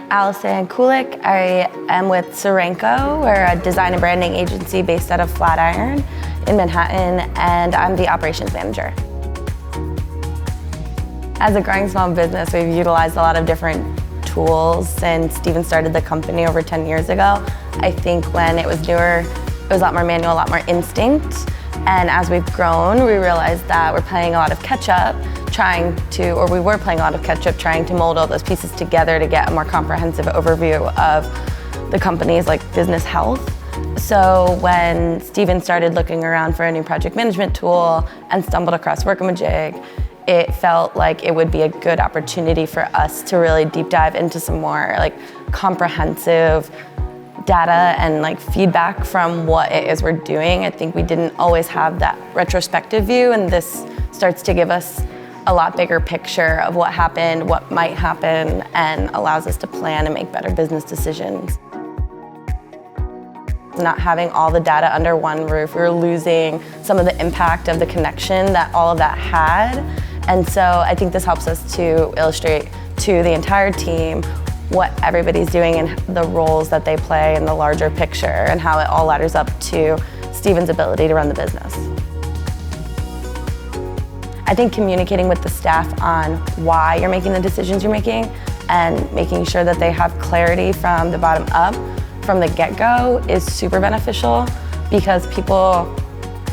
Allison Kulik. I am with Sarankco. We're a design and branding agency based out of Flatiron in Manhattan, and I'm the operations manager. As a growing small business, we've utilized a lot of different tools since Steven started the company over 10 years ago. I think when it was newer, it was a lot more manual, a lot more instinct. And as we've grown, we realized that we're playing a lot of catch-up, we were playing a lot of catch-up, trying to mold all those pieces together to get a more comprehensive overview of the company's business health. So when Steven started looking around for a new project management tool and stumbled across Workamajig, it felt like it would be a good opportunity for us to really deep dive into some more comprehensive data and feedback from what it is we're doing. I think we didn't always have that retrospective view, and this starts to give us a lot bigger picture of what happened, what might happen, and allows us to plan and make better business decisions. Not having all the data under one roof, we were losing some of the impact of the connection that all of that had. And so I think this helps us to illustrate to the entire team what everybody's doing and the roles that they play in the larger picture and how it all ladders up to Steven's ability to run the business. I think communicating with the staff on why you're making the decisions you're making and making sure that they have clarity from the bottom up, from the get-go, is super beneficial, because people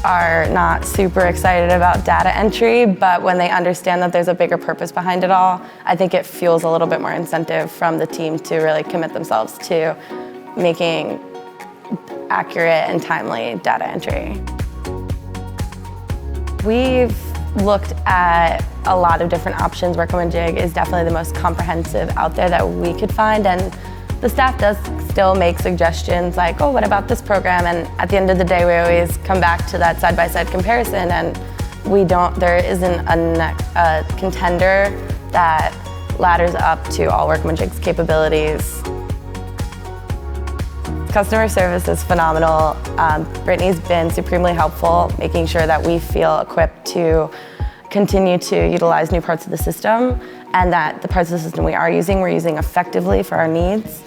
are not super excited about data entry, but when they understand that there's a bigger purpose behind it all, I think it fuels a little bit more incentive from the team to really commit themselves to making accurate and timely data entry. We've looked at a lot of different options. Workamajig is definitely the most comprehensive out there that we could find, and the staff does still make suggestions like, oh, what about this program? And at the end of the day, we always come back to that side-by-side comparison, and there isn't a contender that ladders up to all Workamajig's capabilities. Customer service is phenomenal. Brittany's been supremely helpful, making sure that we feel equipped to continue to utilize new parts of the system, and that the parts of the system we're using effectively for our needs.